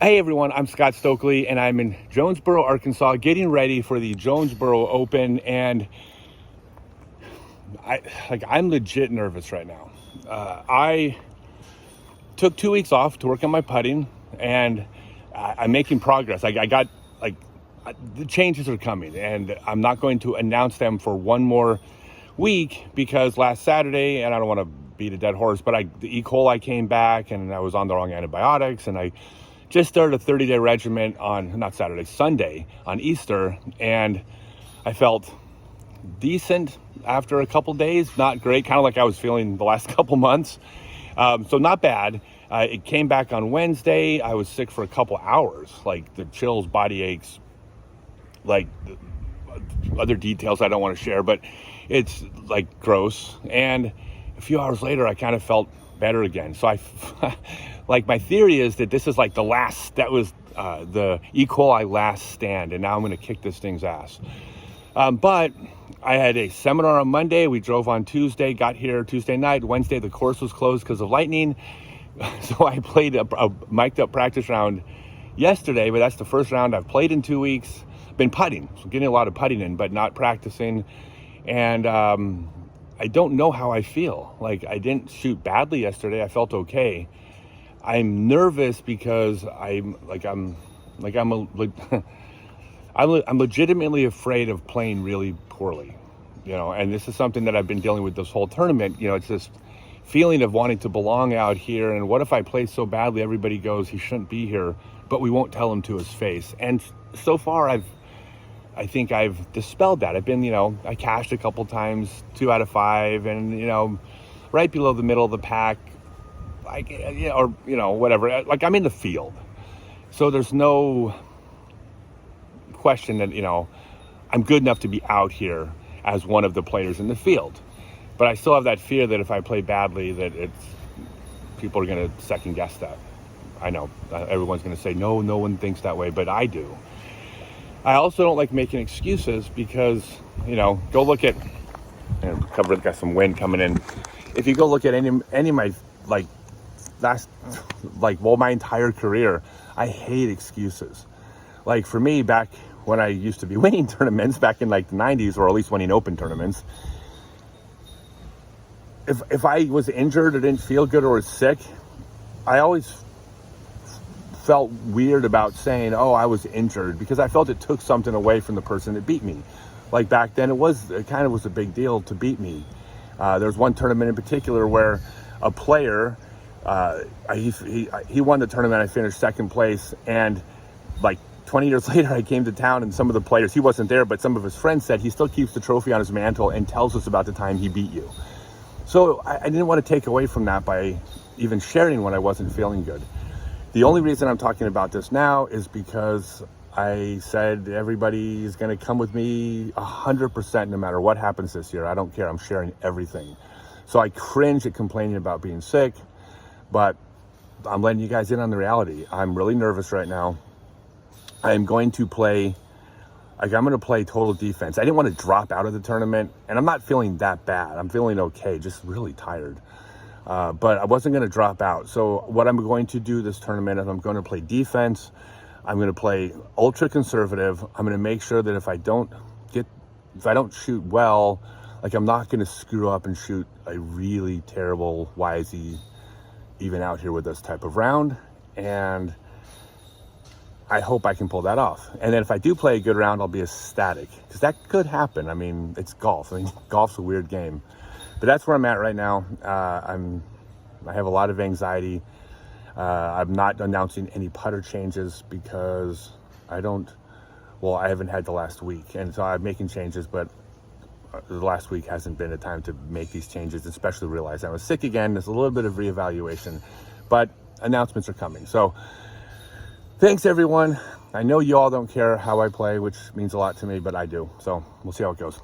Hey everyone, I'm Scott Stokely and I'm in Jonesboro, Arkansas, getting ready for the Jonesboro Open, and I'm legit nervous right now. I took 2 weeks off to work on my putting, and I'm making progress. The changes are coming, and I'm not going to announce them for one more week because last Saturday, and I don't want to beat a dead horse, but the E. coli came back and I was on the wrong antibiotics, and I just started a 30-day regimen on, not Saturday, Sunday on Easter, and I felt decent after a couple days, not great, kind of like I was feeling the last couple months. So not bad. It came back on Wednesday. I was sick for a couple hours, like the chills, body aches, like other details I don't want to share, but it's like gross. And a few hours later, I kind of felt better again. So like my theory is that this is like the E. coli last stand, and now I'm going to kick this thing's ass. But I had a seminar on Monday. We drove on Tuesday, got here Tuesday night. Wednesday, the course was closed because of lightning. So I played a mic'd up practice round yesterday, but that's the first round I've played in 2 weeks. Been putting, so getting a lot of putting in, but not practicing. And I don't know how I feel. Like, I didn't shoot badly yesterday. I felt okay. I'm nervous because I'm legitimately afraid of playing really poorly, and this is something that I've been dealing with this whole tournament. It's this feeling of wanting to belong out here, and what if I play so badly everybody goes, he shouldn't be here, but we won't tell him to his face. And so far I think I've dispelled that. I've been, I cashed a couple times, 2 out of 5, and right below the middle of the pack, whatever. Like, I'm in the field, so there's no question that I'm good enough to be out here as one of the players in the field. But I still have that fear that if I play badly, that people are going to second guess that. I know everyone's going to say no one thinks that way, but I do. I also don't like making excuses because go look at, got some wind coming in. If you go look at any of my my entire career, I hate excuses. Like, for me, back when I used to be winning tournaments back in the 90s, or at least winning open tournaments, if I was injured or didn't feel good or was sick, I always felt weird about saying, oh, I was injured, because I felt it took something away from the person that beat me. Like, back then, it kind of was a big deal to beat me. There was one tournament in particular where a player, he won the tournament. I finished second place, and 20 years later, I came to town, and some of the players, he wasn't there, but some of his friends said he still keeps the trophy on his mantle and tells us about the time he beat you. So I didn't want to take away from that by even sharing when I wasn't feeling good. The only reason I'm talking about this now is because I said everybody is going to come with me 100% no matter what happens this year. I don't care. I'm sharing everything. So I cringe at complaining about being sick, but I'm letting you guys in on the reality. I'm really nervous right now. I'm going to play total defense. I didn't want to drop out of the tournament, and I'm not feeling that bad. I'm feeling okay, just really tired. But I wasn't going to drop out. So what I'm going to do this tournament is I'm going to play defense. I'm going to play ultra conservative. I'm going to make sure that if I don't shoot well, I'm not going to screw up and shoot a really terrible YZ even out here with this type of round. And I hope I can pull that off. And then if I do play a good round, I'll be ecstatic, because that could happen. I mean, it's golf. Golf's a weird game. But that's where I'm at right now. I have a lot of anxiety. I'm not announcing any putter changes because I haven't had the last week. And so I'm making changes, but the last week hasn't been a time to make these changes, especially realize I was sick again. There's a little bit of reevaluation, but announcements are coming. So thanks, everyone. I know you all don't care how I play, which means a lot to me, but I do. So we'll see how it goes.